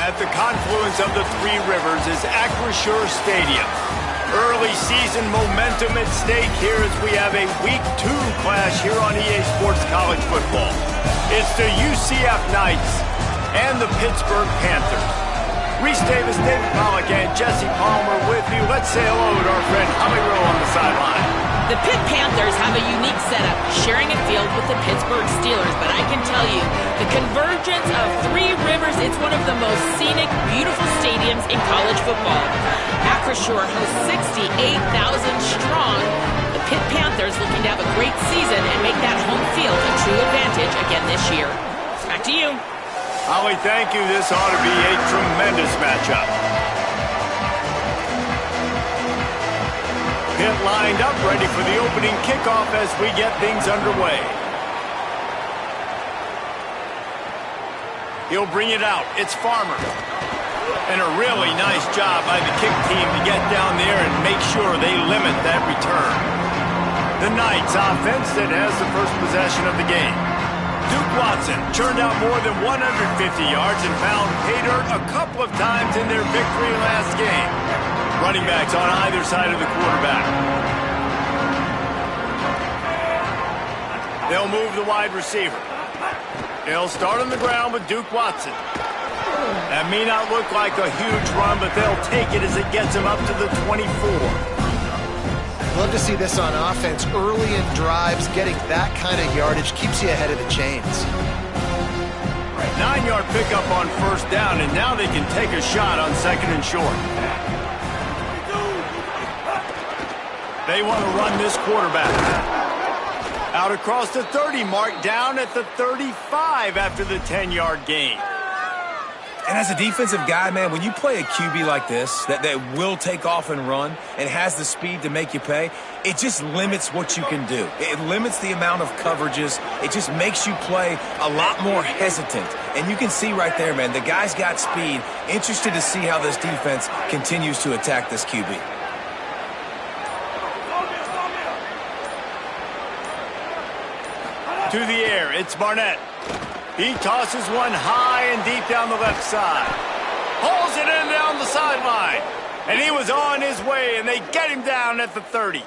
at the confluence of the three rivers is Acrisure Stadium. Early season momentum at stake here as we have a Week 2 clash here on EA Sports College Football. It's the UCF Knights and the Pittsburgh Panthers. Reese Davis, David Pollack, and Jesse Palmer with you. Let's say hello to our friend Tommy Rowe on the sideline. The Pitt Panthers have a unique setup, sharing a field with the Pittsburgh Steelers, but I can tell you, the convergence of three rivers, it's one of the most scenic, beautiful stadiums in college football. Acrisure hosts 68,000 strong. The Pitt Panthers looking to have a great season and make that home field a true advantage again this year. Back to you. Holly, thank you. This ought to be a tremendous matchup. Pitt lined up, ready for the opening kickoff as we get things underway. He'll bring it out. It's Farmer. And a really nice job by the kick team to get down there and make sure they limit that return. The Knights offense that has the first possession of the game. Duke Watson churned out more than 150 yards and found pay dirt a couple of times in their victory last game. Running backs on either side of the quarterback. They'll move the wide receiver. They'll start on the ground with Duke Watson. That may not look like a huge run, but they'll take it as it gets them up to the 24. Love to see this on offense. Early in drives, getting that kind of yardage keeps you ahead of the chains. 9-yard pickup on first down, and now they can take a shot on second and short. They want to run this quarterback. Out across the 30 mark, down at the 35 after the 10-yard gain. And as a defensive guy, man, when you play a QB like this that will take off and run and has the speed to make you pay, it just limits what you can do. It limits the amount of coverages. It just makes you play a lot more hesitant. And you can see right there, man, the guy's got speed. Interested to see how this defense continues to attack this QB. To the air, it's Barnett. He tosses one high and deep down the left side. Pulls it in down the sideline. And he was on his way, and they get him down at the 30.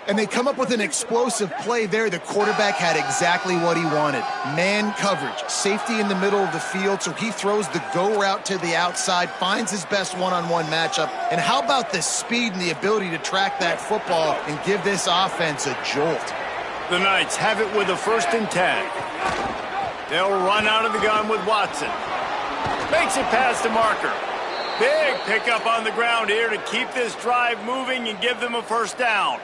And they come up with an explosive play there. The quarterback had exactly what he wanted. Man coverage, safety in the middle of the field, so he throws the go route to the outside, finds his best one-on-one matchup. And how about the speed and the ability to track that football and give this offense a jolt? The Knights have it with a 1st and 10. They'll run out of the gun with Watson. Makes it past the marker. Big pickup on the ground here to keep this drive moving and give them a first down.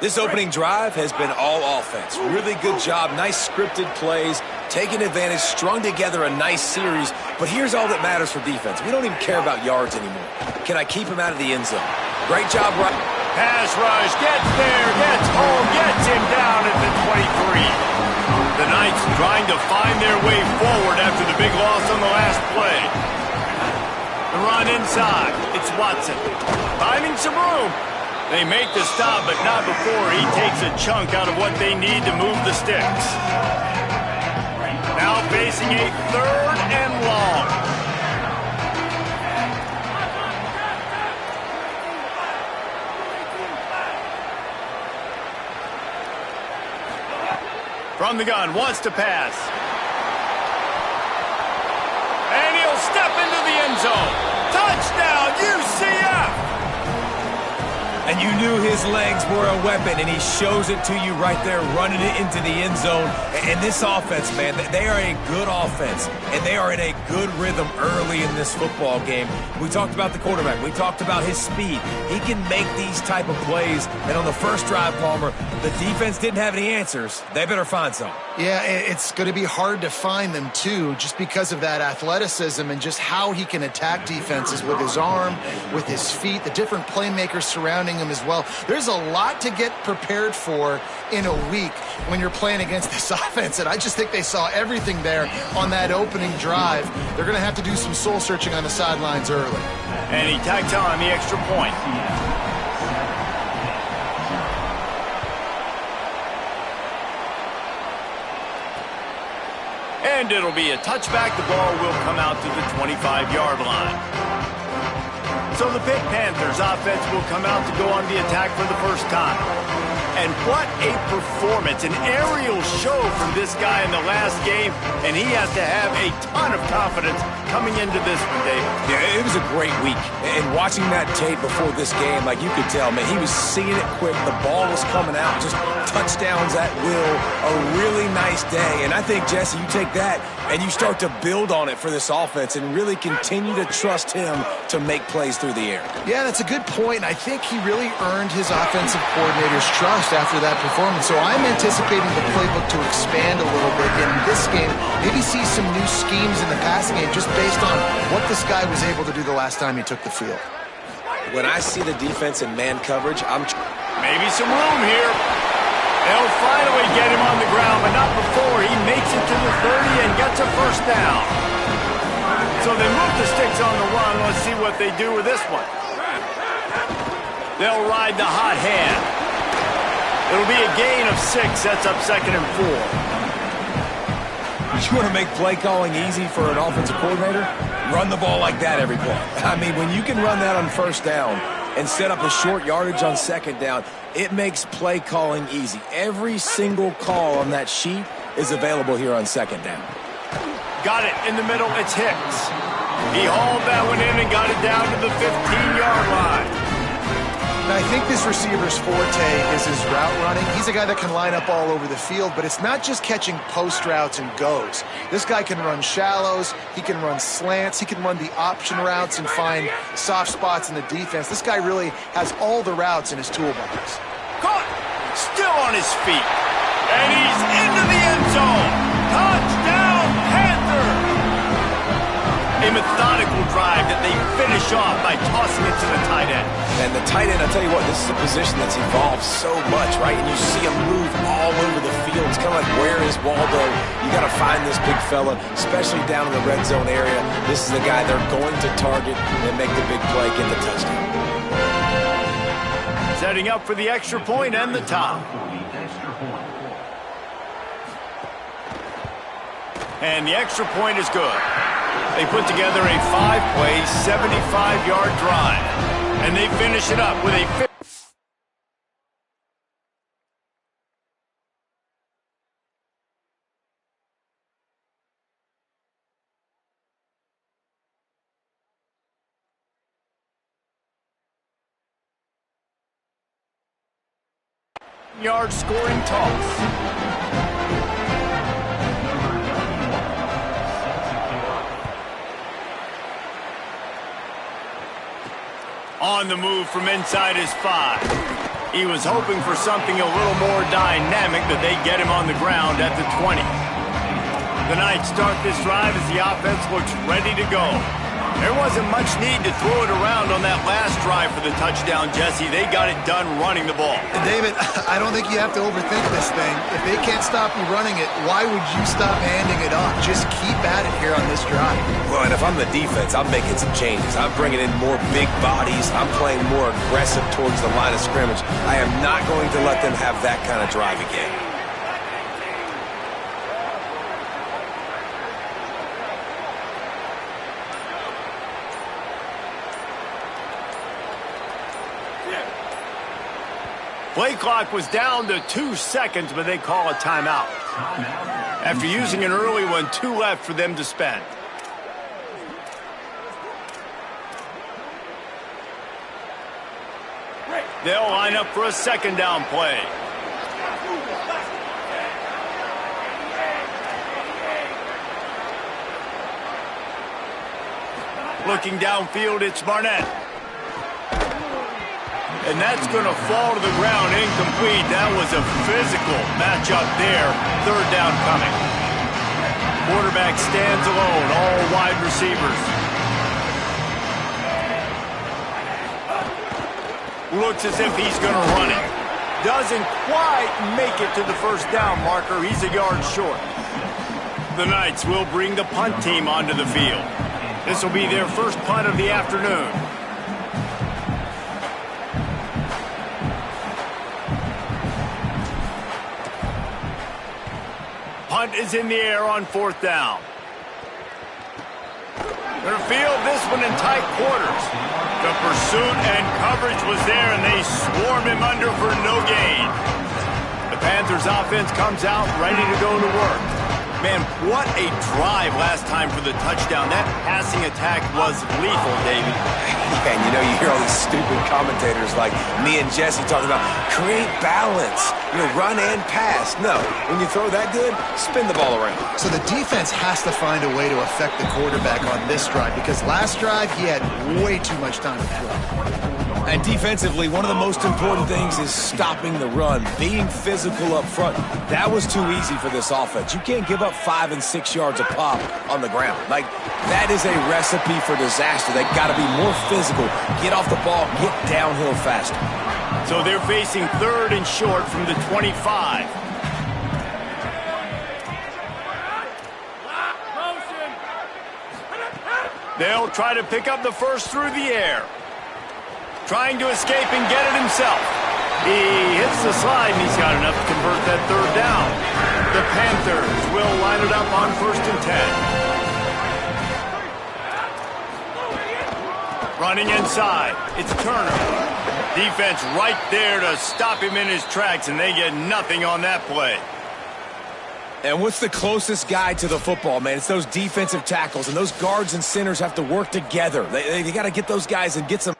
This opening drive has been all offense. Really good job. Nice scripted plays. Taking advantage, strung together a nice series. But here's all that matters for defense. We don't even care about yards anymore. Can I keep him out of the end zone? Great job, right? Pass rush, gets there, gets home, gets him down at the 23. The Knights trying to find their way forward after the big loss on the last play. The run inside, it's Watson. Finding some room. They make the stop, but not before he takes a chunk out of what they need to move the sticks. Now facing a 3rd and long. From the gun, wants to pass. And he'll step into the end zone. Touchdown, UCF! And you knew his legs were a weapon, and he shows it to you right there, running it into the end zone. And this offense, man, they are a good offense, and they are in a good rhythm early in this football game. We talked about the quarterback. We talked about his speed. He can make these type of plays, and on the first drive, Palmer, the defense didn't have any answers. They better find some. Yeah, it's going to be hard to find them, too, just because of that athleticism and just how he can attack defenses with his arm, with his feet, the different playmakers surrounding him as well. There's a lot to get prepared for in a week when you're playing against this offense, and I just think they saw everything there on that opening drive. They're going to have to do some soul-searching on the sidelines early. And he tacked on the extra point. And it'll be a touchback. The ball will come out to the 25-yard line. So the Pitt Panthers offense will come out to go on the attack for the first time. And what a performance, an aerial show from this guy in the last game, and he has to have a ton of confidence coming into this one, David. Yeah, it was a great week. And watching that tape before this game, like you could tell, man, he was seeing it quick. The ball was coming out, just touchdowns at will. A really nice day. And I think, Jesse, you take that and you start to build on it for this offense and really continue to trust him to make plays through the air. Yeah, that's a good point. I think he really earned his offensive coordinator's trust after that performance. So I'm anticipating the playbook to expand a little bit in this game. Maybe see some new schemes in the passing game just based on what this guy was able to do the last time he took the field. When I see the defense in man coverage, maybe some room here. They'll finally get him on the ground, but not before he makes it to the 30 and gets a first down. So they move the sticks on the run. Let's see what they do with this one. They'll ride the hot hand. It'll be a gain of 6. Sets up 2nd and 4. You want to make play calling easy for an offensive coordinator? Run the ball like that every play. I mean, when you can run that on first down and set up a short yardage on second down, it makes play calling easy. Every single call on that sheet is available here on second down. Got it in the middle. It's Hicks. He hauled that one in and got it down to the 15-yard line. I think this receiver's forte is his route running. He's a guy that can line up all over the field, but it's not just catching post routes and goes. This guy can run shallows, he can run slants, he can run the option routes and find soft spots in the defense. This guy really has all the routes in his toolbox. Caught! Still on his feet. And he's into the end zone. Touchdown, Panther! A methodical drive that they finish off by tossing it to the tight end. And the tight end, I'll tell you what, this is a position that's evolved so much, right? And you see him move all over the field. It's kind of like, where is Waldo? You got to find this big fella, especially down in the red zone area. This is the guy they're going to target and make the big play, get the touchdown. Setting up for the extra point and the top. And the extra point is good. They put together a 5-play, 75-yard drive. And they finish it up with a 50-yard scoring toss. On the move from inside his 5. He was hoping for something a little more dynamic, but they get him on the ground at the 20. The Knights start this drive as the offense looks ready to go. There wasn't much need to throw it around on that last drive for the touchdown, Jesse. They got it done running the ball. And David, I don't think you have to overthink this thing. If they can't stop you running it, why would you stop handing it off? Just keep at it here on this drive. Well, and if I'm the defense, I'm making some changes. I'm bringing in more big bodies. I'm playing more aggressive towards the line of scrimmage. I am not going to let them have that kind of drive again. Play clock was down to 2 seconds, but they call a timeout. After using an early one, 2 left for them to spend. They'll line up for a second down play. Looking downfield, it's Barnett. And that's going to fall to the ground incomplete. That was a physical matchup there. 3rd down coming. Quarterback stands alone, all wide receivers. Looks as if he's going to run it. Doesn't quite make it to the first down marker. He's a yard short. The Knights will bring the punt team onto the field. This will be their first punt of the afternoon. punt is in the air on 4th down. They're going to field this one in tight quarters. The pursuit and coverage was there, and they swarm him under for no gain. The Panthers offense comes out ready to go to work. Man, what a drive last time for the touchdown. That passing attack was lethal, David. Yeah, and you know, you hear all these stupid commentators like me and Jesse talking about create balance, run and pass. No, when you throw that good, spin the ball around. So the defense has to find a way to affect the quarterback on this drive because last drive he had way too much time to throw. And defensively, one of the most important things is stopping the run, being physical up front. That was too easy for this offense. You can't give up 5 and 6 yards a pop on the ground. Like, that is a recipe for disaster. They got to be more physical, get off the ball, get downhill faster. So they're facing 3rd and short from the 25. They'll try to pick up the first through the air. Trying to escape and get it himself. He hits the slide, and he's got enough to convert that 3rd down. The Panthers will line it up on 1st and 10. Running inside. It's Turner. Defense right there to stop him in his tracks, and they get nothing on that play. And what's the closest guy to the football, man? It's those defensive tackles, and those guards and centers have to work together. They got to get those guys and get some...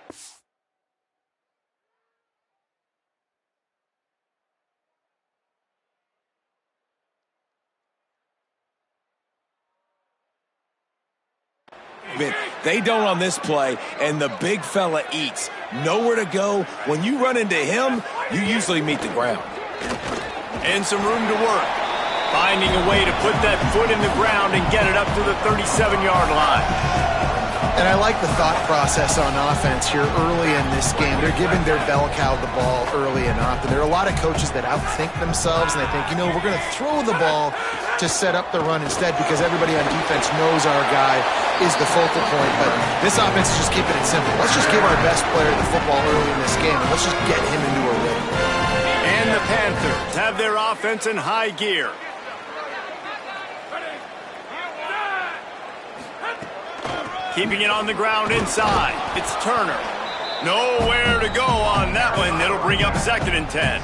They don't on this play, and the big fella eats. Nowhere to go. When you run into him, you usually meet the ground. And some room to work. Finding a way to put that foot in the ground and get it up to the 37-yard line. And I like the thought process on offense here early in this game. They're giving their bell cow the ball early enough. And there are a lot of coaches that outthink themselves, and they think, we're going to throw the ball to set up the run instead because everybody on defense knows our guy is the focal point. But this offense is just keeping it simple. Let's just give our best player the football early in this game, and let's just get him into a rhythm. And the Panthers have their offense in high gear. Keeping it on the ground inside. It's Turner. Nowhere to go on that one. It'll bring up 2nd and 10.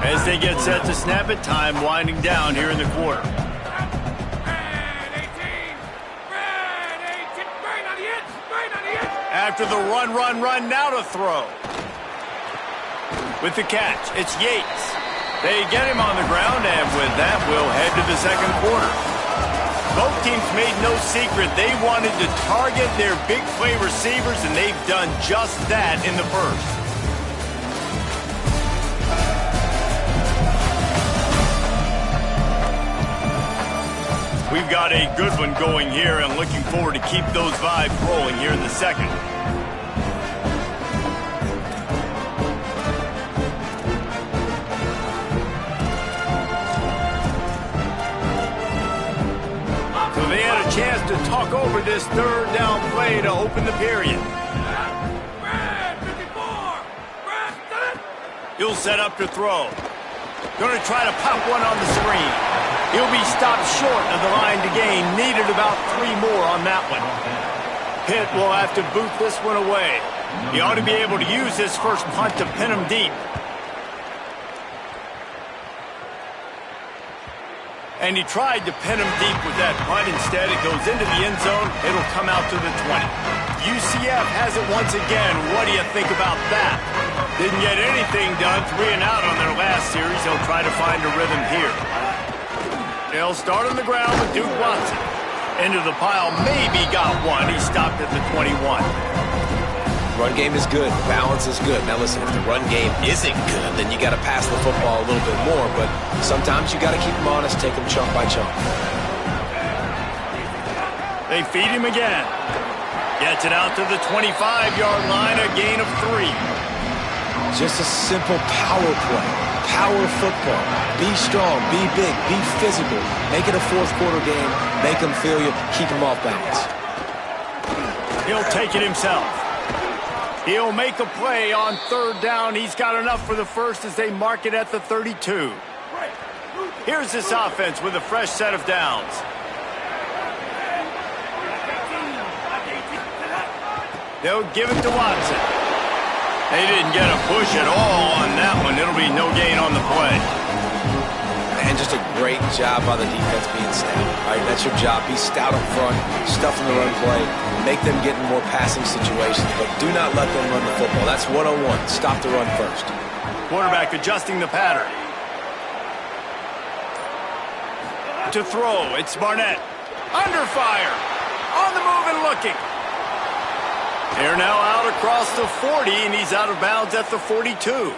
As they get set to snap it, time winding down here in the quarter. After the run, now to throw. With the catch, it's Yates. They get him on the ground, and with that, we'll head to the 2nd quarter. Both teams made no secret they wanted to target their big play receivers, and they've done just that in the first. We've got a good one going here, and looking forward to keep those vibes rolling here in the 2nd. Chance to talk over this 3rd down play to open the period. He'll set up to throw. Going to try to pop one on the screen. He'll be stopped short of the line to gain. Needed about 3 more on that one. Pitt will have to boot this one away. He ought to be able to use his first punt to pin him deep. And he tried to pin him deep with that punt. Instead, it goes into the end zone. It'll come out to the 20. UCF has it once again. What do you think about that? Didn't get anything done. 3 and out on their last series. They'll try to find a rhythm here. They'll start on the ground with Duke Watson. Into the pile. Maybe got one. He stopped at the 21. Run game is good. Balance is good. Now listen, if the run game isn't good, then you got to pass the football a little bit more. But sometimes you got to keep them honest, take them chunk by chunk. They feed him again. Gets it out to the 25-yard line, a gain of 3. Just a simple power play. Power football. Be strong, be big, be physical. Make it a 4th quarter game. Make them feel you. Keep them off balance. He'll take it himself. He'll make a play on 3rd down. He's got enough for the first as they mark it at the 32. Here's this offense with a fresh set of downs. They'll give it to Watson. They didn't get a push at all on that one. It'll be no gain on the play. And just a great job by the defense being stout. All right, that's your job. Be stout up front, stuff in the run play, make them get in more passing situations, but do not let them run the football. That's one-on-one. Stop the run first. Quarterback adjusting the pattern. To throw, it's Barnett. Under fire. On the move and looking. They're now out across the 40, and he's out of bounds at the 42.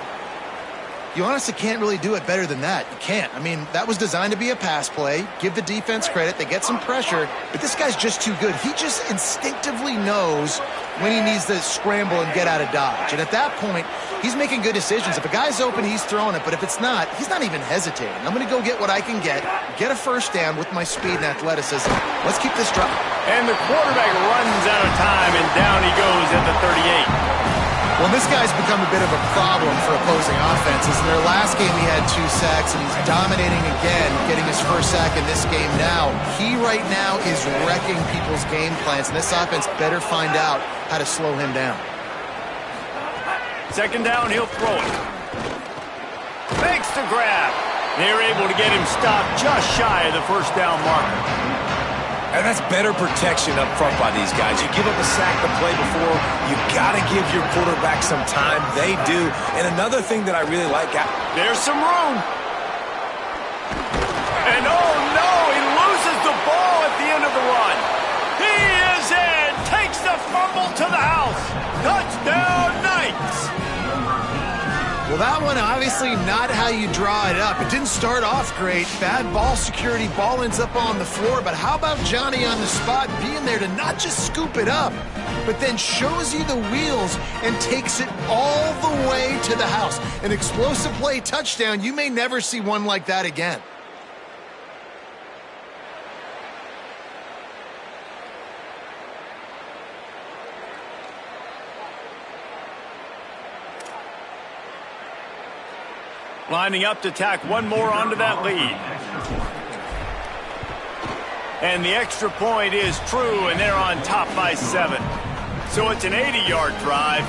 You honestly can't really do it better than that. You can't. I mean, that was designed to be a pass play. Give the defense credit. They get some pressure, but this guy's just too good. He just instinctively knows when he needs to scramble and get out of dodge. And at that point, he's making good decisions. If a guy's open, he's throwing it. But if it's not, he's not even hesitating. I'm going to go get what I can get a first down with my speed and athleticism. Let's keep this drive. And the quarterback runs out of time, and down he goes at the 38. Well, this guy's become a bit of a problem for opposing offenses. In their last game, he had 2 sacks, and he's dominating again, getting his first sack in this game now. He right now is wrecking people's game plans, and this offense better find out how to slow him down. Second down, he'll throw it. Makes the grab. They're able to get him stopped just shy of the first down marker. And that's better protection up front by these guys. You give up a sack the play before, you got to give your quarterback some time. They do. And another thing that I really like... There's some room. And oh no, he loses the ball at the end of the run. He is in. Takes the fumble to the house. Touchdown, Knights. Well, that one obviously not how you draw it up. It didn't start off great. Bad ball security. Ball ends up on the floor. But how about Johnny on the spot being there to not just scoop it up, but then shows you the wheels and takes it all the way to the house. An explosive play touchdown. You may never see one like that again. Lining up to tack one more onto that lead. And the extra point is true, and they're on top by 7. So it's an 80-yard drive,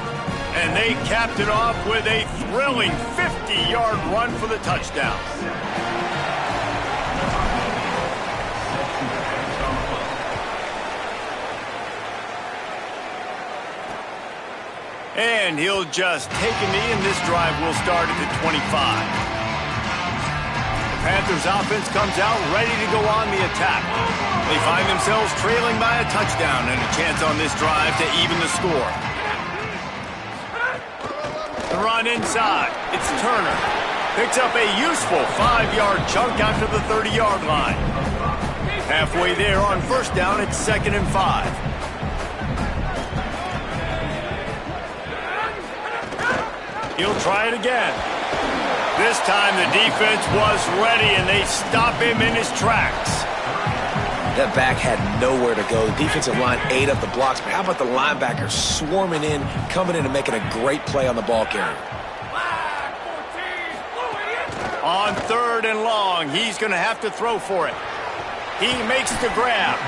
and they capped it off with a thrilling 50-yard run for the touchdown. And he'll just take a knee, and this drive will start at the 25. The Panthers offense comes out ready to go on the attack. They find themselves trailing by a touchdown and a chance on this drive to even the score. The run inside. It's Turner. Picks up a useful 5-yard chunk out to the 30-yard line. Halfway there on first down, it's 2nd and 5. He'll try it again. This time the defense was ready, and they stop him in his tracks. That back had nowhere to go. The defensive line ate up the blocks, but how about the linebackers swarming in, coming in and making a great play on the ball carrier? On 3rd and long, he's going to have to throw for it. He makes the grab.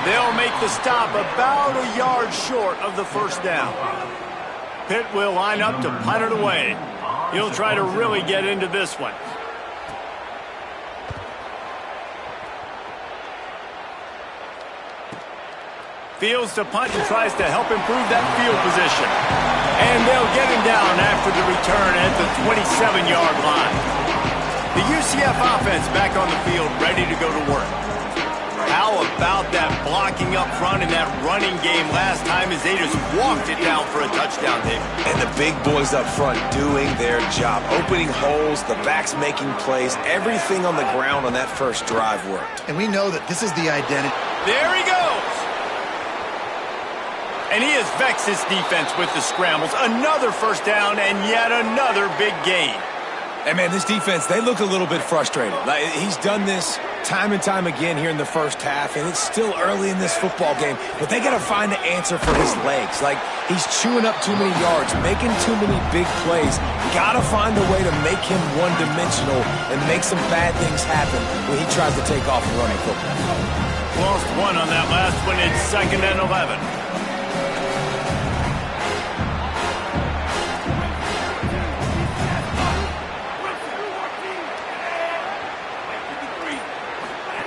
They'll make the stop about a yard short of the first down. Pitt will line up to punt it away. He'll try to really get into this one. Fields to punt and tries to help improve that field position. And they'll get him down after the return at the 27-yard line. The UCF offense back on the field, ready to go to work. How about that blocking up front and that running game last time as they just walked it down for a touchdown, David? And the big boys up front doing their job. Opening holes, the backs making plays. Everything on the ground on that first drive worked. And we know that this is the identity. There he goes. And he has vexed his defense with the scrambles. Another first down and yet another big gain. Hey, man, this defense, they look a little bit frustrated. Like, he's done this time and time again here in the first half, and it's still early in this football game, but they got to find the answer for his legs. Like, he's chewing up too many yards, making too many big plays. Got to find a way to make him one-dimensional and make some bad things happen when he tries to take off and running football. Lost one on that last one. It's 2nd and 11.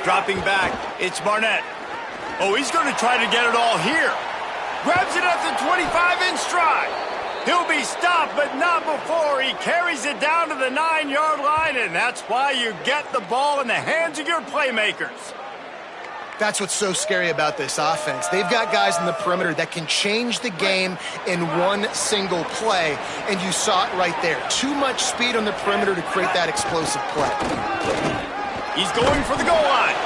Dropping back, it's Barnett. Oh, he's going to try to get it all here. Grabs it at the 25 in stride. He'll be stopped, but not before he carries it down to the 9-yard line, and that's why you get the ball in the hands of your playmakers. That's what's so scary about this offense. They've got guys in the perimeter that can change the game in one single play, and you saw it right there. Too much speed on the perimeter to create that explosive play. He's going for the goal line,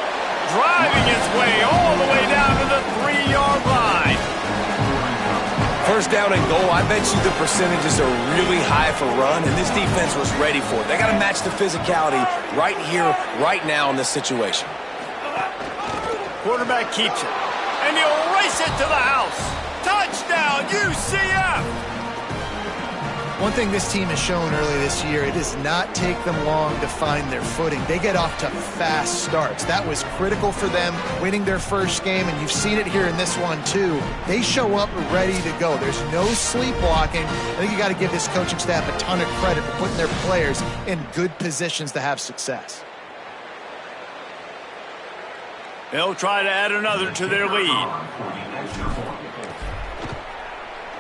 driving his way all the way down to the 3-yard line. First down and goal, I bet you the percentages are really high for run, and this defense was ready for it. They got to match the physicality right here, right now in this situation. Quarterback keeps it, and he'll race it to the house. Touchdown, UCF! One thing this team has shown early this year, it does not take them long to find their footing. They get off to fast starts. That was critical for them winning their first game, and you've seen it here in this one too. They show up ready to go. There's no sleepwalking. I think you got to give this coaching staff a ton of credit for putting their players in good positions to have success. They'll try to add another to their lead.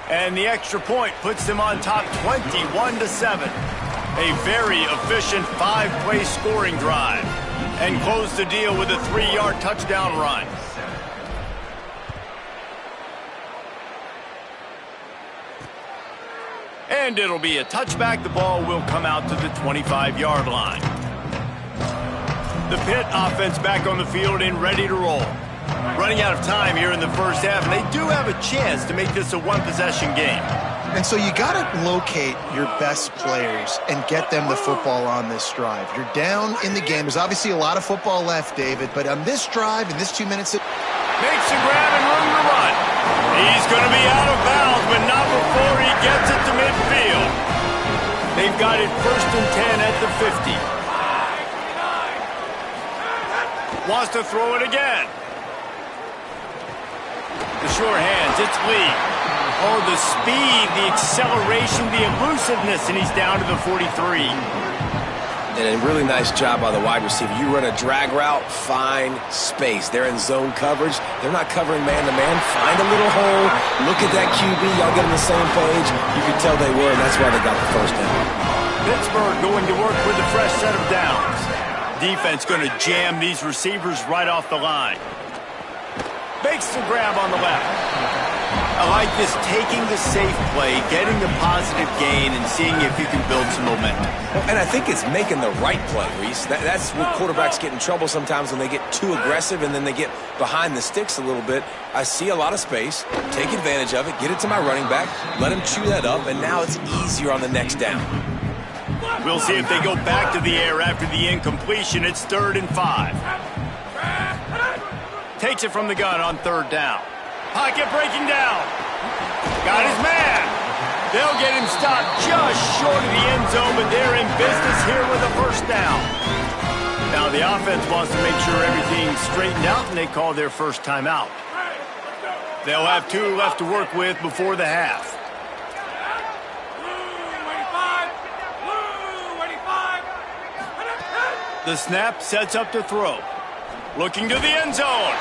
And the extra point puts them on top 21-7. A very efficient 5-play scoring drive. And close the deal with a 3-yard touchdown run. And it'll be a touchback. The ball will come out to the 25-yard line. The Pitt offense back on the field and ready to roll. Running out of time here in the first half, and they do have a chance to make this a one-possession game. And so you got to locate your best players and get them the football on this drive. You're down in the game. There's obviously a lot of football left, David, but on this drive, in this 2 minutes... Makes a grab and room to run. He's going to be out of bounds, but not before he gets it to midfield. They've got it 1st and 10 at the 50. Wants to throw it again. The sure hands, it's Lee. Oh, the speed, the acceleration, the elusiveness, and he's down to the 43. And a really nice job by the wide receiver. You run a drag route, find space. They're in zone coverage. They're not covering man-to-man. Find a little hole. Look at that QB. Y'all get on the same page. You can tell they were, and that's why they got the first down. Pittsburgh going to work with a fresh set of downs. Defense going to jam these receivers right off the line. Makes the grab on the left. I like this, taking the safe play, getting the positive gain, and seeing if you can build some momentum. And I think it's making the right play, Reese. That's where quarterbacks get in trouble sometimes, when they get too aggressive and then they get behind the sticks a little bit. I see a lot of space, take advantage of it, get it to my running back, let him chew that up, and now it's easier on the next down. We'll see if they go back to the air after the incompletion. It's 3rd and 5. Takes it from the gun on 3rd down. Pocket breaking down. Got his man. They'll get him stopped just short of the end zone, but they're in business here with a 1st down. Now the offense wants to make sure everything's straightened out, and they call their first timeout. They'll have 2 left to work with before the half. The snap sets up to throw. Looking to the end zone.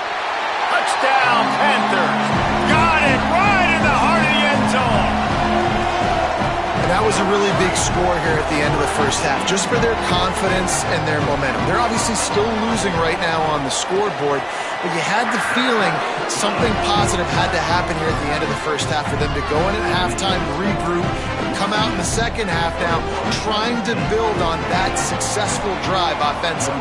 Touchdown, Panthers. Got it right in the heart of the end zone. And that was a really big score here at the end of the first half, just for their confidence and their momentum. They're obviously still losing right now on the scoreboard, but you had the feeling something positive had to happen here at the end of the first half for them to go in at halftime, regroup, and come out in the second half now trying to build on that successful drive offensively.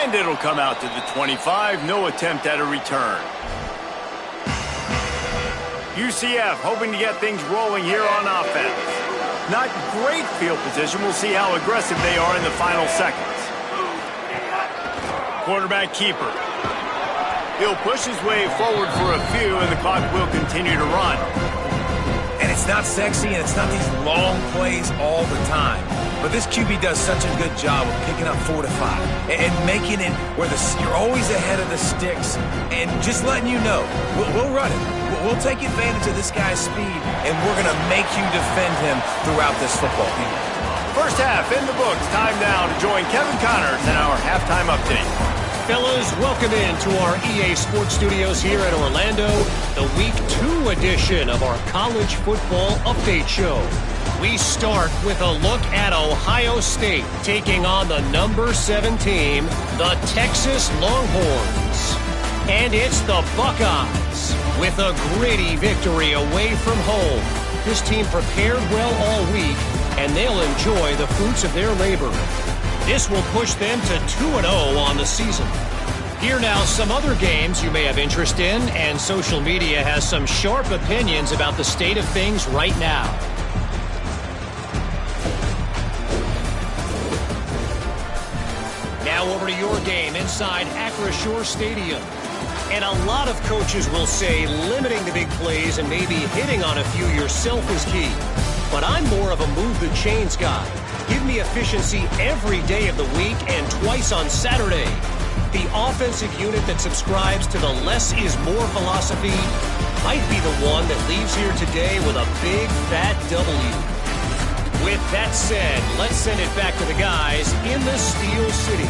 And it'll come out to the 25. No attempt at a return. UCF hoping to get things rolling here on offense. Not great field position. We'll see how aggressive they are in the final seconds. Quarterback keeper. He'll push his way forward for a few, and the clock will continue to run. And it's not sexy, and it's not these long plays all the time. But this QB does such a good job of picking up 4 to 5 and making it where you're always ahead of the sticks and just letting you know, we'll run it. We'll take advantage of this guy's speed, and we're going to make you defend him throughout this football game. First half in the books. Time now to join Kevin Connors in our halftime update. Fellas, welcome into our EA Sports Studios here in Orlando, the Week 2 edition of our College Football Update Show. We start with a look at Ohio State taking on the number 7 team, the Texas Longhorns. And it's the Buckeyes with a gritty victory away from home. This team prepared well all week, and they'll enjoy the fruits of their labor. This will push them to 2-0 on the season. Here now, some other games you may have interest in, and social media has some sharp opinions about the state of things right now. Now over to your game inside Acrisure Stadium. And a lot of coaches will say limiting the big plays and maybe hitting on a few yourself is key. But I'm more of a move the chains guy. Give me efficiency every day of the week and twice on Saturday. The offensive unit that subscribes to the less is more philosophy might be the one that leaves here today with a big fat W. With that said, let's send it back to the guys in the Steel City.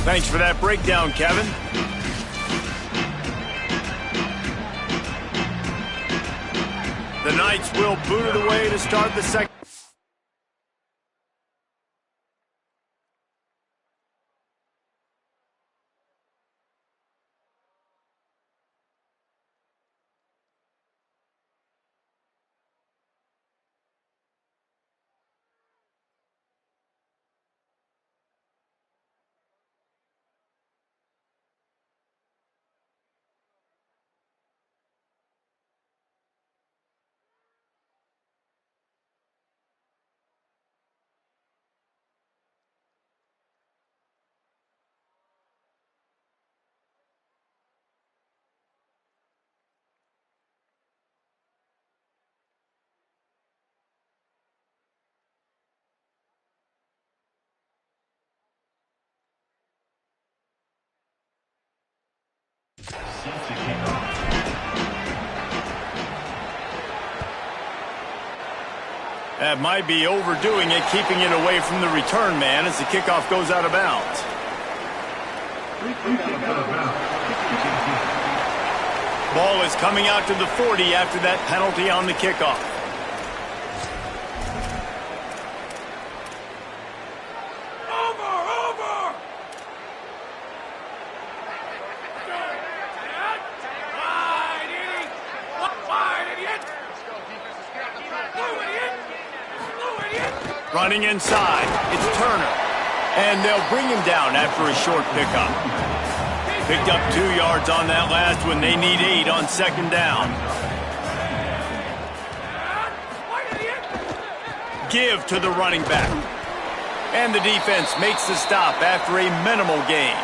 Thanks for that breakdown, Kevin. The Knights will boot it away to start the second. That might be overdoing it, keeping it away from the return man as the kickoff goes out of bounds. Ball is coming out to the 40 after that penalty on the kickoff. Running inside, it's Turner. And they'll bring him down after a short pickup. Picked up 2 yards on that last one. They need 8 on second down. Give to the running back. And the defense makes the stop after a minimal gain.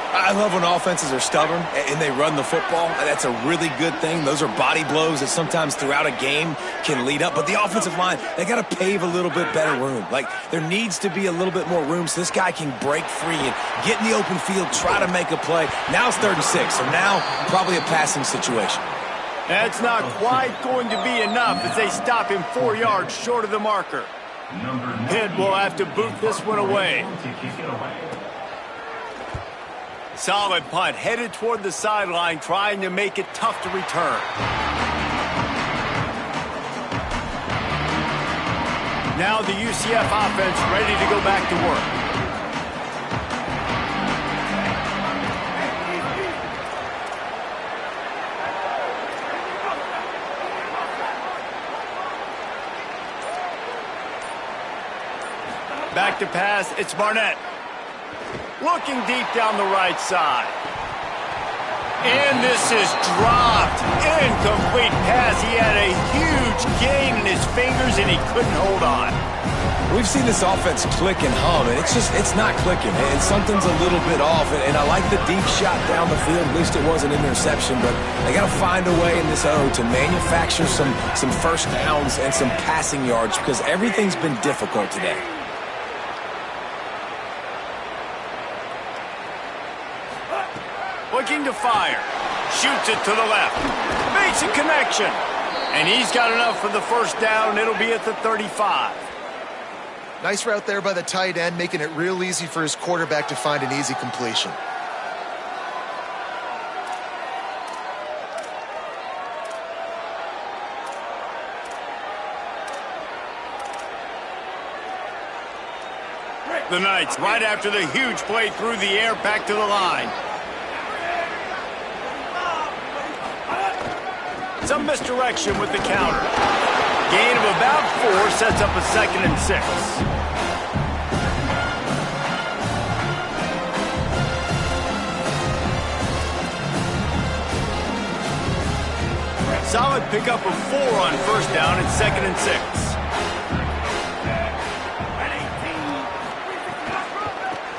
I love when offenses are stubborn and they run the football. That's a really good thing. Those are body blows that sometimes throughout a game can lead up. But the offensive line, they got to pave a little bit better room. Like, there needs to be a little bit more room so this guy can break free and get in the open field, try to make a play. Now it's 3rd and 6, so now probably a passing situation. That's not quite going to be enough as they stop him 4 yards short of the marker. Pitt will have to boot this one away. Solid punt, headed toward the sideline, trying to make it tough to return. Now the UCF offense ready to go back to work. Back to pass, it's Barnett. Looking deep down the right side. And this is dropped. Incomplete pass. He had a huge gain in his fingers, and he couldn't hold on. We've seen this offense click and hum, and it's not clicking. And something's a little bit off. And I like the deep shot down the field. At least it wasn't an interception. But they got to find a way in this O to manufacture some first downs and some passing yards because everything's been difficult today. Looking to fire. Shoots it to the left. Makes a connection. And he's got enough for the first down. It'll be at the 35. Nice route there by the tight end, making it real easy for his quarterback to find an easy completion. The Knights, right after the huge play through the air, back to the line. Some misdirection with the counter. Gain of about 4 sets up a 2nd and 6. Solid pickup of 4 on first down and 2nd and 6.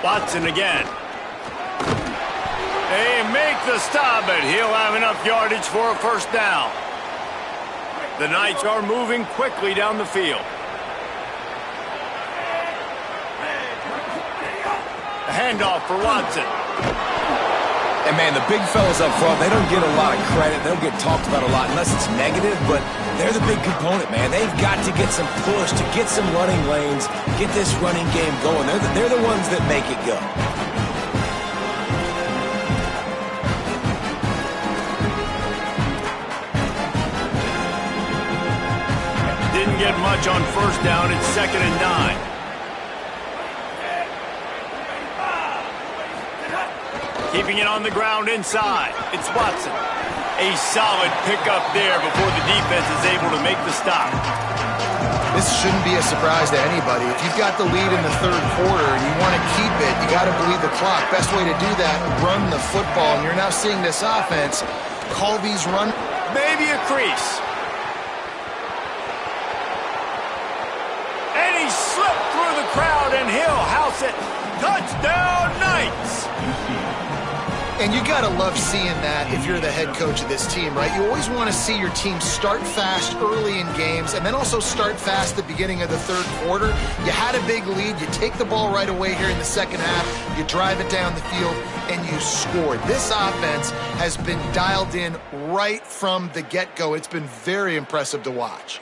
Watson again. They make the stop, but he'll have enough yardage for a first down. The Knights are moving quickly down the field. A handoff for Watson. And, man, the big fellas up front, they don't get a lot of credit. They don't get talked about a lot unless it's negative, but they're the big component, man. They've got to get some push, to get some running lanes, get this running game going. They're the ones that make it go. Didn't get much on first down. It's 2nd and 9. Keeping it on the ground inside. It's Watson. A solid pickup there before the defense is able to make the stop. This shouldn't be a surprise to anybody. If you've got the lead in the third quarter and you want to keep it, you got to bleed the clock. Best way to do that, run the football. And you're now seeing this offense call these run. Maybe a crease. And he slipped through the crowd and he'll house it. Touchdown, Knights! And you got to love seeing that if you're the head coach of this team, right? You always want to see your team start fast early in games and then also start fast at the beginning of the third quarter. You had a big lead. You take the ball right away here in the second half. You drive it down the field, and you scored. This offense has been dialed in right from the get-go. It's been very impressive to watch.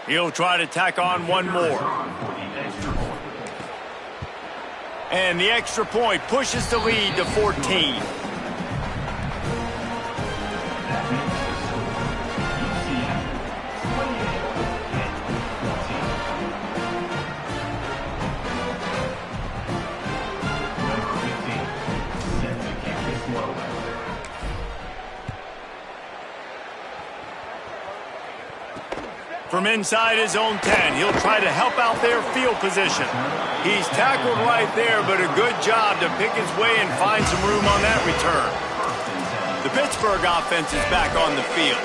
He'll try to tack on one more. And the extra point pushes the lead to 14. From inside his own 10, he'll try to help out their field position. He's tackled right there, but a good job to pick his way and find some room on that return. The Pittsburgh offense is back on the field.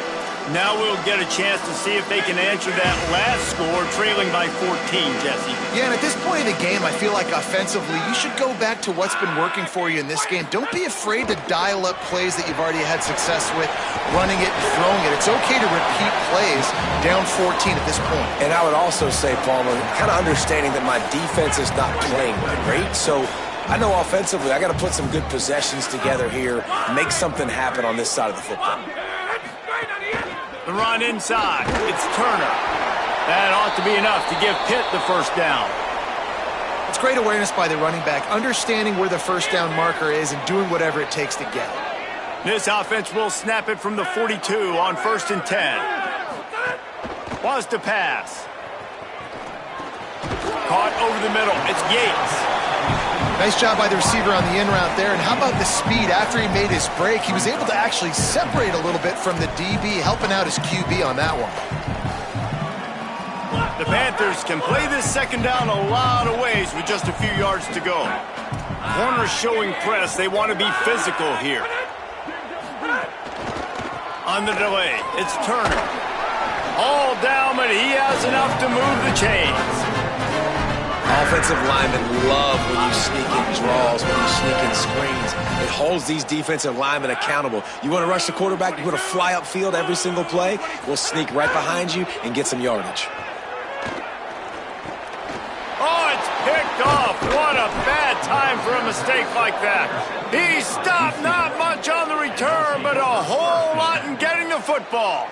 Now we'll get a chance to see if they can answer that last score, trailing by 14, Jesse. Yeah, and at this point of the game, I feel like offensively, you should go back to what's been working for you in this game. Don't be afraid to dial up plays that you've already had success with, running it and throwing it. It's okay to repeat plays down 14 at this point. And I would also say, Palmer, kind of understanding that my defense is not playing great, so I know offensively I got to put some good possessions together here, make something happen on this side of the football. The run inside. It's Turner. That ought to be enough to give Pitt the first down. It's great awareness by the running back, understanding where the first down marker is and doing whatever it takes to get it. This offense will snap it from the 42 on 1st and 10. Wants to pass. Caught over the middle. It's Yates. Nice job by the receiver on the in route there. And how about the speed? After he made his break, he was able to actually separate a little bit from the DB, helping out his QB on that one. The Panthers can play this second down a lot of ways with just a few yards to go. Corners showing press. They want to be physical here. On the delay, it's Turner. All down, but he has enough to move the chains. Offensive linemen love when you sneak in draws, when you sneak in screens. It holds these defensive linemen accountable. You want to rush the quarterback, you want to fly upfield every single play, we'll sneak right behind you and get some yardage. Oh, it's picked off. What a bad time for a mistake like that. He stopped, not much on the return, but a whole lot in getting the football.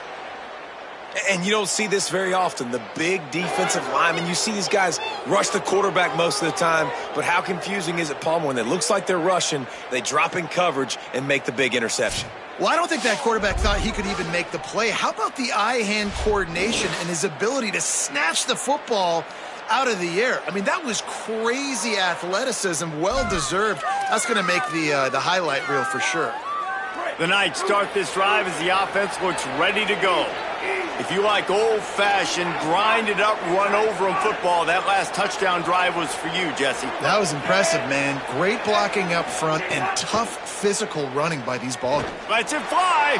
And you don't see this very often, the big defensive linemen. You see these guys rush the quarterback most of the time, but how confusing is it, Palmer, when it looks like they're rushing, they drop in coverage and make the big interception? Well, I don't think that quarterback thought he could even make the play. How about the eye-hand coordination and his ability to snatch the football out of the air? I mean, that was crazy athleticism, well-deserved. That's going to make the highlight reel for sure. The Knights start this drive as the offense looks ready to go. If you like old-fashioned, grind-it-up, run-over-'em football, that last touchdown drive was for you, Jesse. That was impressive, man. Great blocking up front and tough physical running by these ball. Lets it fly.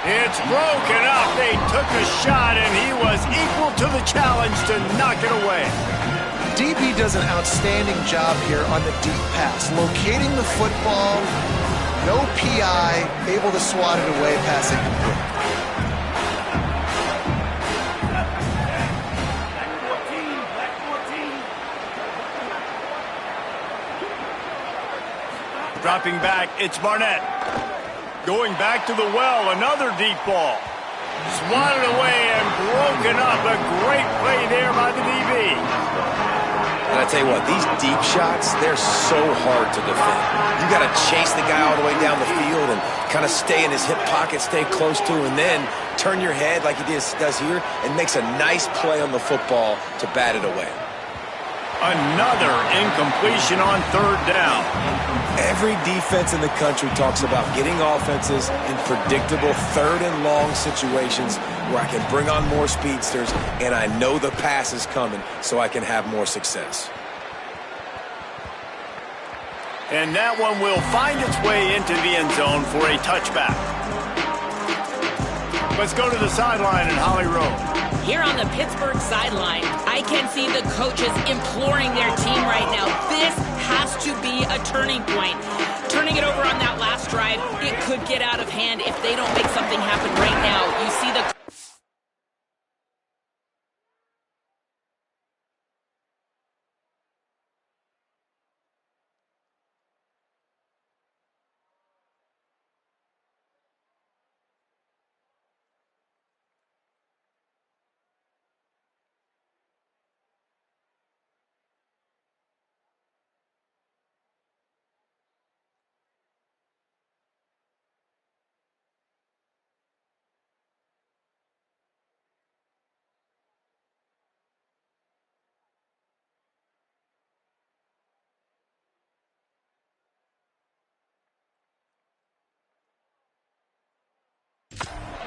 It's broken up. They took a shot, and he was equal to the challenge to knock it away. DB does an outstanding job here on the deep pass, locating the football, no PI, able to swat it away, passing complete. Dropping back, it's Barnett. Going back to the well, another deep ball. Swatted away and broken up. A great play there by the DB. And I tell you what, these deep shots, they're so hard to defend. You got to chase the guy all the way down the field and kind of stay in his hip pocket, stay close to, and then turn your head like he does here and makes a nice play on the football to bat it away. Another incompletion on third down. Every defense in the country talks about getting offenses in predictable third and long situations where I can bring on more speedsters and I know the pass is coming so I can have more success. And that one will find its way into the end zone for a touchback. Let's go to the sideline in Holly Rowe. Here on the Pittsburgh sideline, I can see the coaches imploring their team right now. This has to be a turning point. Turning it over on that last drive, it could get out of hand if they don't make something happen right now. You see the...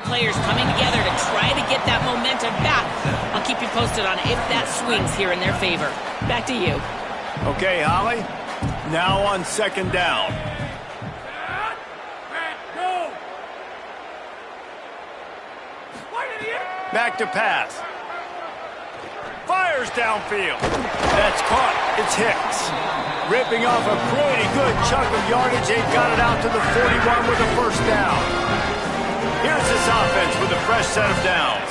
Players coming together to try to get that momentum back. I'll keep you posted on if that swings here in their favor. Back to you. Okay, Holly. Now on second down. Back to pass. Fires downfield. That's caught. It's Hicks. Ripping off a pretty good chunk of yardage. They've got it out to the 41 with a first down. Here's this offense with a fresh set of downs.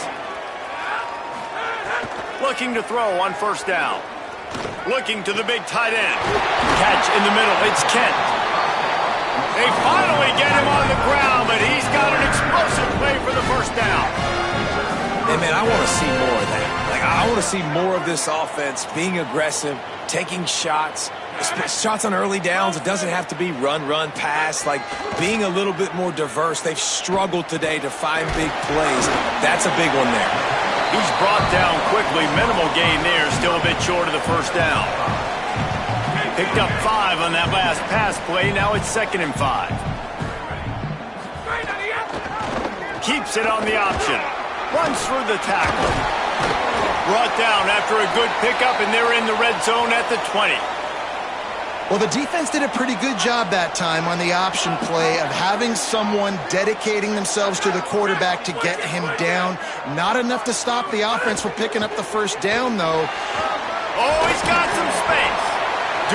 Looking to throw on first down. Looking to the big tight end. Catch in the middle. It's Kent. They finally get him on the ground, but he's got an explosive play for the first down. Hey, man, I want to see more of that. I want to see more of this offense being aggressive, taking shots. Shots on early downs. It doesn't have to be run, pass. Being a little bit more diverse. They've struggled today to find big plays. That's a big one there. He's brought down quickly. Minimal gain there. Still a bit short of the first down. Picked up 5 on that last pass play. Now it's 2nd and 5. Keeps it on the option. Runs through the tackle. Brought down after a good pickup, and they're in the red zone at the 20. Well, the defense did a pretty good job that time on the option play of having someone dedicating themselves to the quarterback to get him down. Not enough to stop the offense from picking up the first down, though. Oh, he's got some space.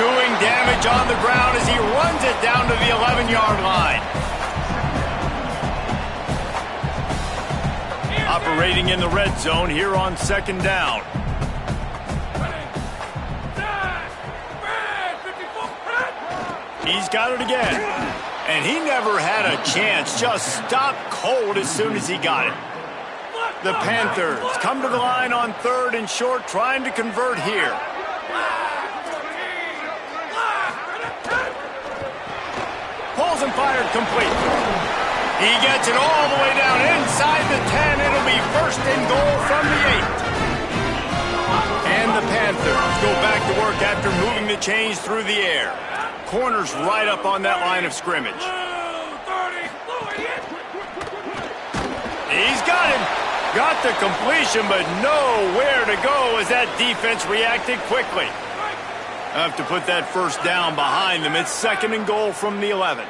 Doing damage on the ground as he runs it down to the 11-yard line. Operating in the red zone here on 2nd down. He's got it again. And he never had a chance. Just stopped cold as soon as he got it. The Panthers come to the line on 3rd and short, trying to convert here. Pulls and fired complete. He gets it all the way down inside the 10. It'll be 1st and goal from the 8. And the Panthers go back to work after moving the chains through the air. Corner's right up on that line of scrimmage. He's got him. Got the completion, but nowhere to go as that defense reacted quickly. I have to put that first down behind them. It's 2nd and goal from the 11.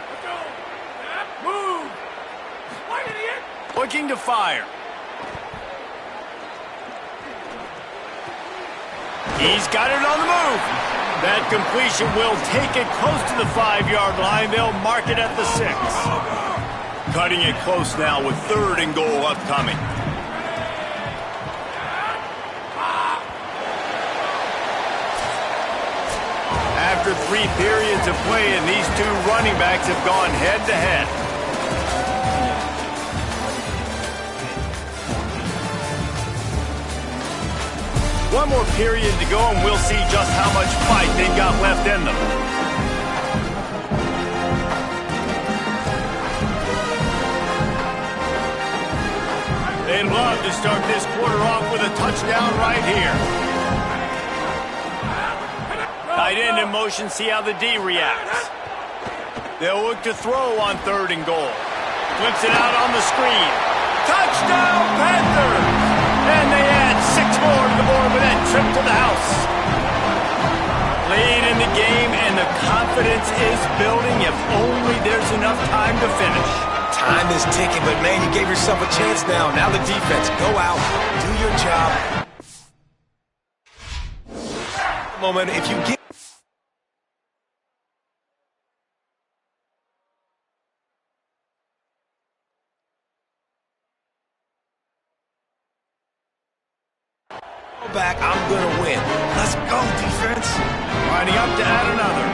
Looking to fire. He's got it on the move. That completion will take it close to the 5-yard line. They'll mark it at the 6. Cutting it close now with 3rd and goal upcoming. After 3 periods of play, and these 2 running backs have gone head-to-head. One more period to go, and we'll see just how much fight they've got left in them. They'd love to start this quarter off with a touchdown right here. Tight end in motion, see how the D reacts. They'll look to throw on 3rd and goal. Flips it out on the screen. Touchdown, Panthers! And they add 6 more to the board with that trip to the house. Lead in the game, and the confidence is building if only there's enough time to finish. Time is ticking, but man, you gave yourself a chance now. Now the defense, go out, do your job. Moment, if you get back, I'm gonna win. Let's go, defense. Lining up to add another.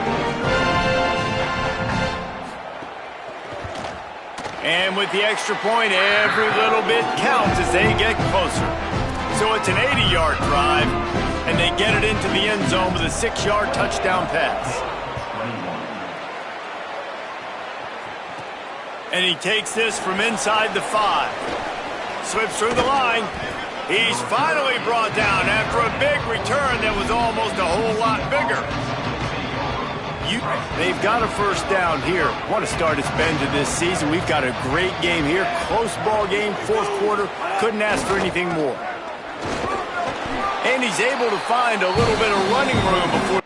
And with the extra point, every little bit counts as they get closer. So it's an 80-yard drive, and they get it into the end zone with a 6-yard touchdown pass. And he takes this from inside the 5. Slips through the line. He's finally brought down after a big return that was almost a whole lot bigger. They've got a first down here. Want to start its bend to this season. We've got a great game here. Close ball game, 4th quarter. Couldn't ask for anything more. And he's able to find a little bit of running room before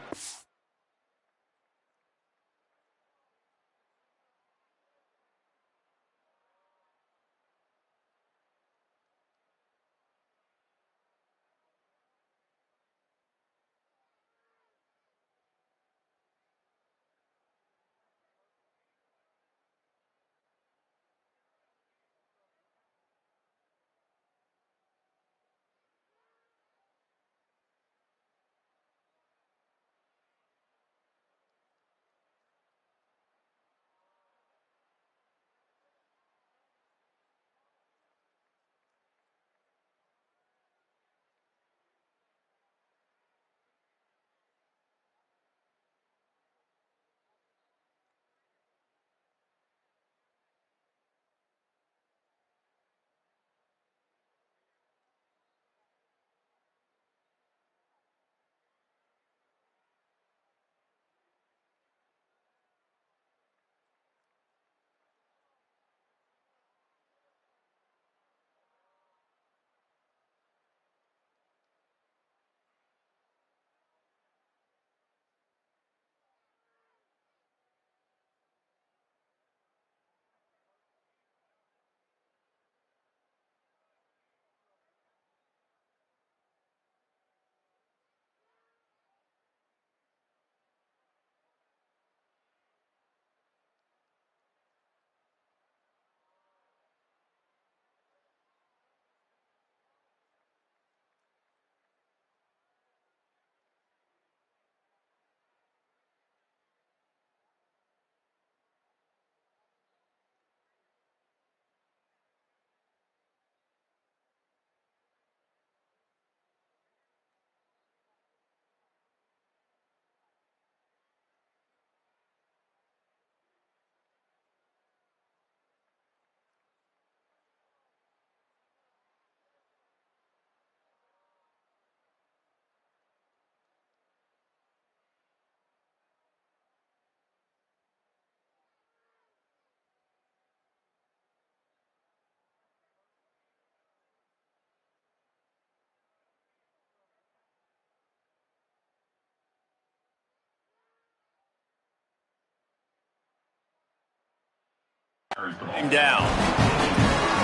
Down.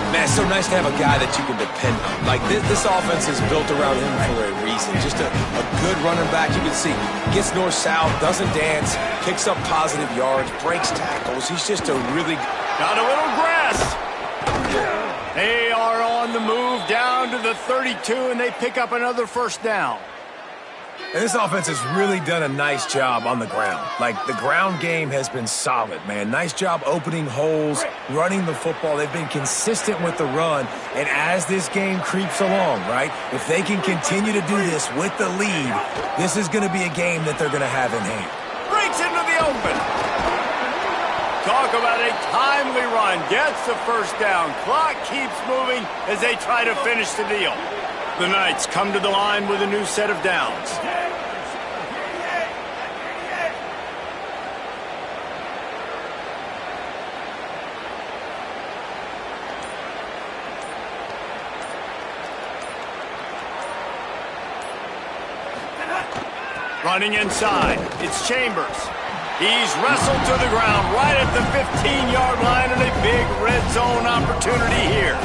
Man, it's so nice to have a guy that you can depend on. Like, this offense is built around him for a reason. Just a good running back. You can see, gets north-south, doesn't dance, picks up positive yards, breaks tackles. He's just a really... Got a little grass. They are on the move down to the 32, and they pick up another first down. And this offense has really done a nice job on the ground. Like, the ground game has been solid, man. Nice job opening holes, running the football. They've been consistent with the run. And as this game creeps along, right, if they can continue to do this with the lead, this is going to be a game that they're going to have in hand. Breaks into the open. Talk about a timely run. Gets the first down. Clock keeps moving as they try to finish the deal. The Knights come to the line with a new set of downs. Running inside, it's Chambers. He's wrestled to the ground right at the 15-yard line, and a big red zone opportunity here.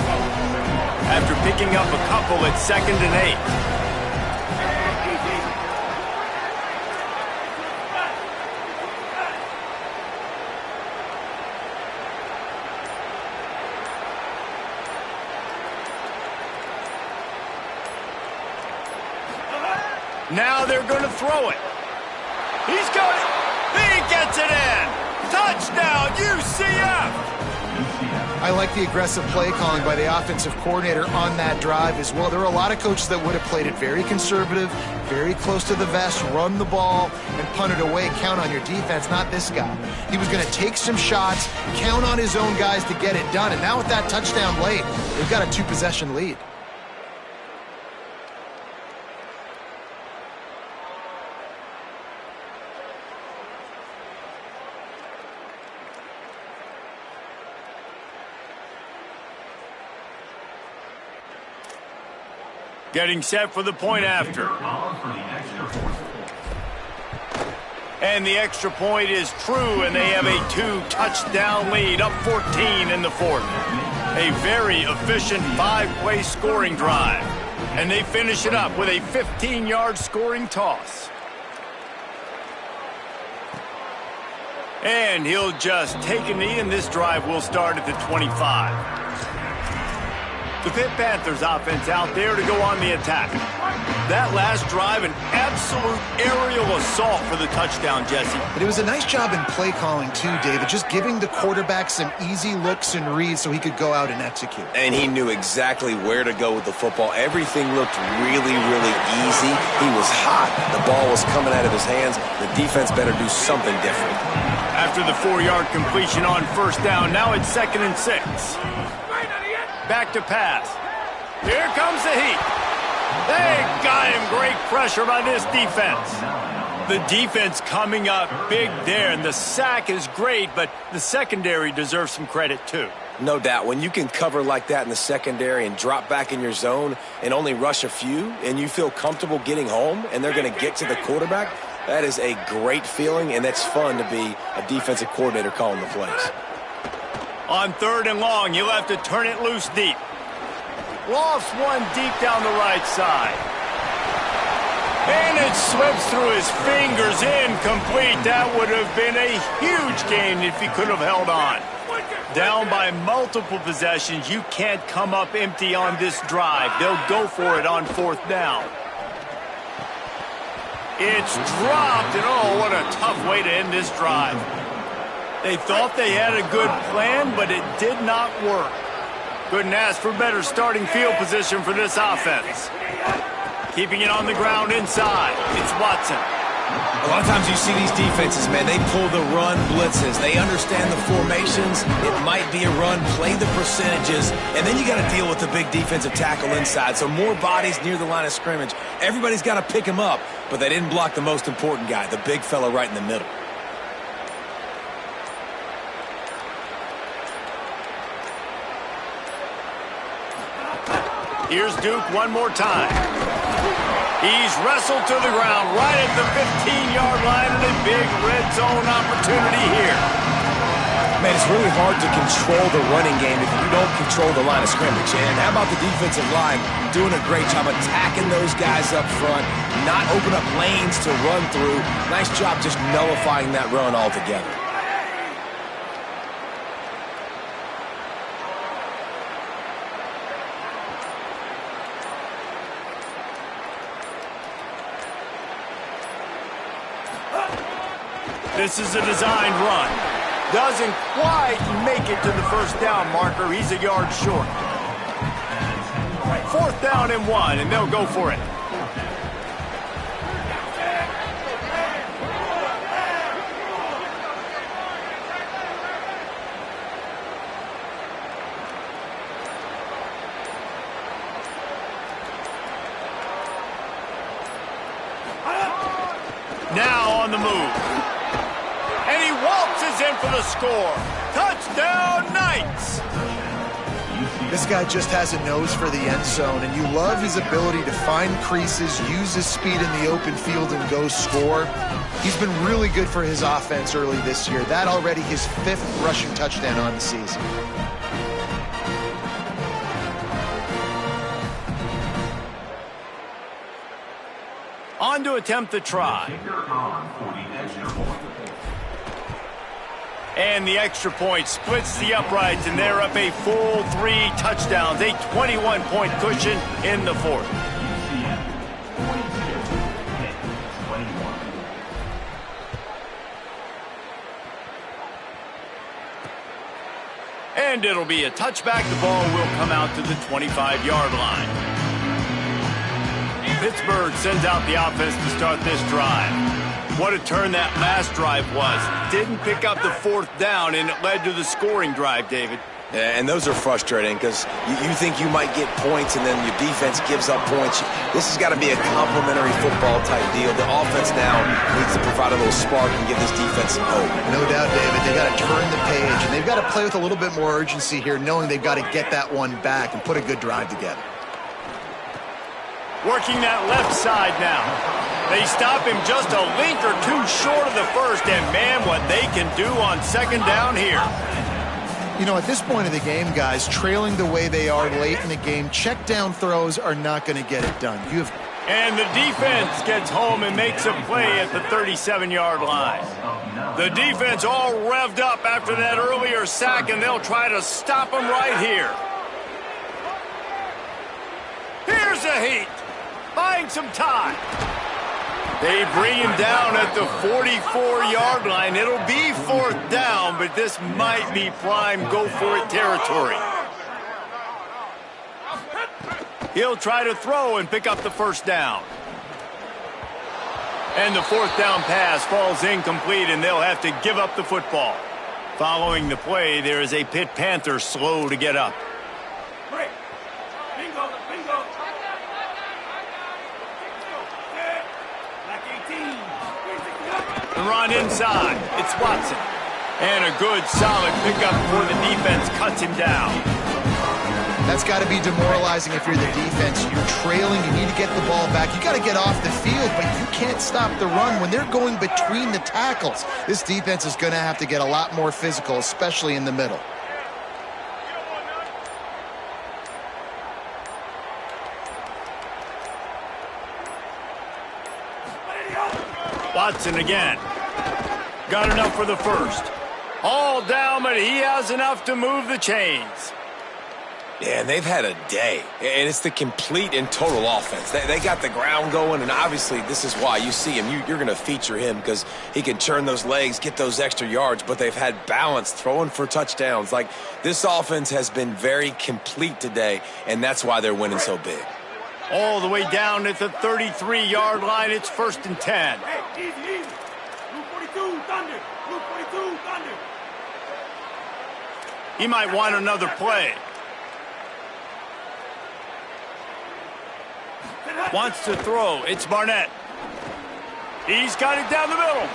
After picking up a couple at 2nd and 8. Now they're going to throw it. He's going. He gets it in. Touchdown, UCF. I like the aggressive play calling by the offensive coordinator on that drive as well. There are a lot of coaches that would have played it very conservative, very close to the vest, run the ball, and punt it away. Count on your defense, not this guy. He was going to take some shots, count on his own guys to get it done. And now with that touchdown late, they've got a 2-possession lead. Getting set for the point after. And the extra point is true, and they have a 2-touchdown lead, up 14 in the 4th. A very efficient 5-play scoring drive. And they finish it up with a 15-yard scoring toss. And he'll just take a knee, and this drive will start at the 25. The Pitt Panthers offense out there to go on the attack. That last drive, an absolute aerial assault for the touchdown, Jesse. But it was a nice job in play calling too, David, just giving the quarterback some easy looks and reads so he could go out and execute. And he knew exactly where to go with the football. Everything looked really, really easy. He was hot. The ball was coming out of his hands. The defense better do something different. After the 4-yard completion on first down, now it's 2nd and 6. Back to pass. Here comes the heat. They got him. Great pressure by this defense. The defense coming up big there, and the sack is great, but the secondary deserves some credit too. No doubt. When you can cover like that in the secondary and drop back in your zone and only rush a few, and you feel comfortable getting home, and they're going to get to the quarterback, that is a great feeling, and that's fun to be a defensive coordinator calling the plays. On 3rd and long, you'll have to turn it loose deep. Lofts one deep down the right side. And it slips through his fingers, incomplete. That would have been a huge gain if he could have held on. Down by multiple possessions, you can't come up empty on this drive. They'll go for it on 4th down. It's dropped, and oh, what a tough way to end this drive. They thought they had a good plan, but it did not work. Couldn't ask for better starting field position for this offense. Keeping it on the ground inside. It's Watson. A lot of times you see these defenses, man, they pull the run blitzes. They understand the formations. It might be a run, play the percentages, and then you got to deal with the big defensive tackle inside. So more bodies near the line of scrimmage. Everybody's got to pick him up, but they didn't block the most important guy, the big fella right in the middle. Here's Duke one more time. He's wrestled to the ground right at the 15-yard line, and a big red zone opportunity here. Man, it's really hard to control the running game if you don't control the line of scrimmage. And how about the defensive line doing a great job attacking those guys up front, not open up lanes to run through. Nice job just nullifying that run altogether. This is a designed run. Doesn't quite make it to the first down marker. He's a yard short. 4th down and 1, and they'll go for it. Now on the move. And he waltzes in for the score. Touchdown, Knights! This guy just has a nose for the end zone, and you love his ability to find creases, use his speed in the open field, and go score. He's been really good for his offense early this year. That already his 5th rushing touchdown on the season. On to attempt the try. And the extra point splits the uprights, and they're up a full 3 touchdowns, a 21-point cushion in the 4th. And it'll be a touchback. The ball will come out to the 25-yard line. Pittsburgh sends out the offense to start this drive. What a turn that last drive was. Didn't pick up the 4th down, and it led to the scoring drive, David. Yeah, and those are frustrating because you think you might get points, and then your defense gives up points. This has got to be a complimentary football type deal. The offense now needs to provide a little spark and give this defense some hope. No doubt, David. They've got to turn the page, and they've got to play with a little bit more urgency here, knowing they've got to get that one back and put a good drive together. Working that left side now. They stop him just a link or 2 short of the first, and man, what they can do on 2nd down here. You know, at this point of the game, guys, trailing the way they are late in the game, check down throws are not going to get it done. And the defense gets home and makes a play at the 37-yard line. The defense all revved up after that earlier sack, and they'll try to stop him right here. Here's a heat. Buying some time. They bring him down at the 44-yard line. It'll be 4th down, but this might be prime go-for-it territory. He'll try to throw and pick up the 1st down. And the 4th down pass falls incomplete, and they'll have to give up the football. Following the play, there is a Pitt Panther slow to get up. The run inside. It's Watson. And a good, solid pickup before the defense cuts him down. That's got to be demoralizing if you're the defense. You're trailing. You need to get the ball back. You got to get off the field, but you can't stop the run when they're going between the tackles. This defense is going to have to get a lot more physical, especially in the middle. Watson again. Got enough for the 1st. All down, but he has enough to move the chains. Yeah, and they've had a day. And it's the complete and total offense. They got the ground going, and obviously this is why you see him. You're going to feature him because he can turn those legs, get those extra yards, but they've had balance, throwing for touchdowns. Like, this offense has been very complete today, and that's why they're winning so big. All the way down at the 33-yard line. It's 1st and 10. He might want another play. Wants to throw. It's Barnett. He's got it down the middle.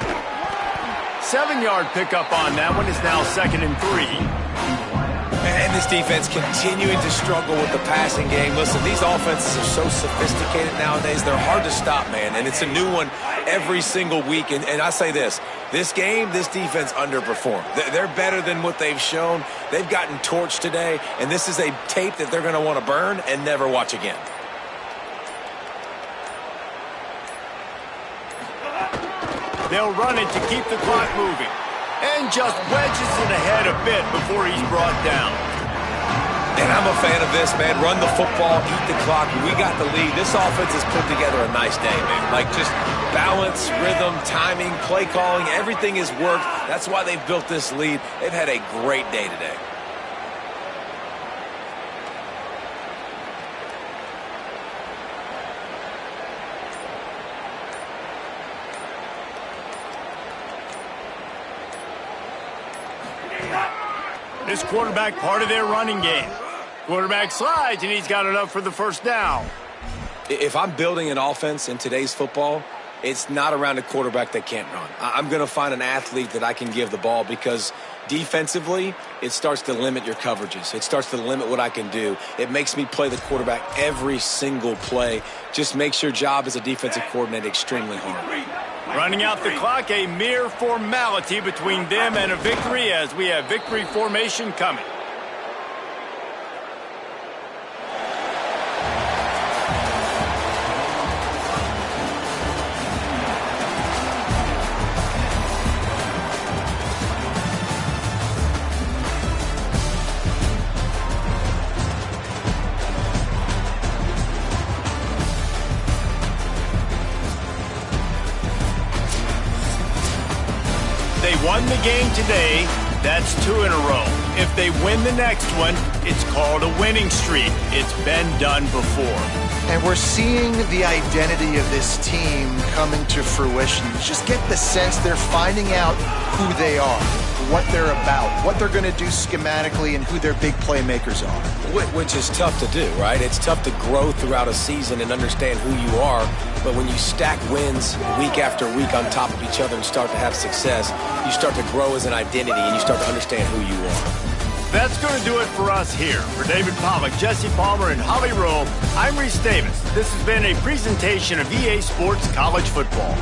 7-yard pickup on that one. Is now 2nd and 3. And this defense continuing to struggle with the passing game. Listen, these offenses are so sophisticated nowadays. They're hard to stop, man. And it's a new one every single week. And I say this game, this defense underperformed. They're better than what they've shown. They've gotten torched today. And this is a tape that they're going to want to burn and never watch again. They'll run it to keep the clock moving. And just wedges it ahead a bit before he's brought down. And I'm a fan of this, man. Run the football, eat the clock. We got the lead. This offense has put together a nice day, man. Like just balance, rhythm, timing, play calling, everything has worked. That's why they've built this lead. They've had a great day today. This quarterback part of their running game. Quarterback slides, and he's got enough for the first down. If I'm building an offense in today's football, it's not around a quarterback that can't run. I'm going to find an athlete that I can give the ball because defensively, it starts to limit your coverages. It starts to limit what I can do. It makes me play the quarterback every single play. Just makes your job as a defensive coordinator extremely hard. Running out the clock, a mere formality between them and a victory as we have victory formation coming. They won the game today. That's 2 in a row. If they win the next one, it's called a winning streak. It's been done before. And we're seeing the identity of this team coming to fruition. You just get the sense they're finding out who they are, what they're about, what they're going to do schematically, and who their big playmakers are. Which is tough to do, right? It's tough to grow throughout a season and understand who you are. But when you stack wins week after week on top of each other and start to have success, you start to grow as an identity and you start to understand who you are. That's going to do it for us here. For David Pollack, Jesse Palmer, and Holly Rowe, I'm Reese Davis. This has been a presentation of EA Sports College Football.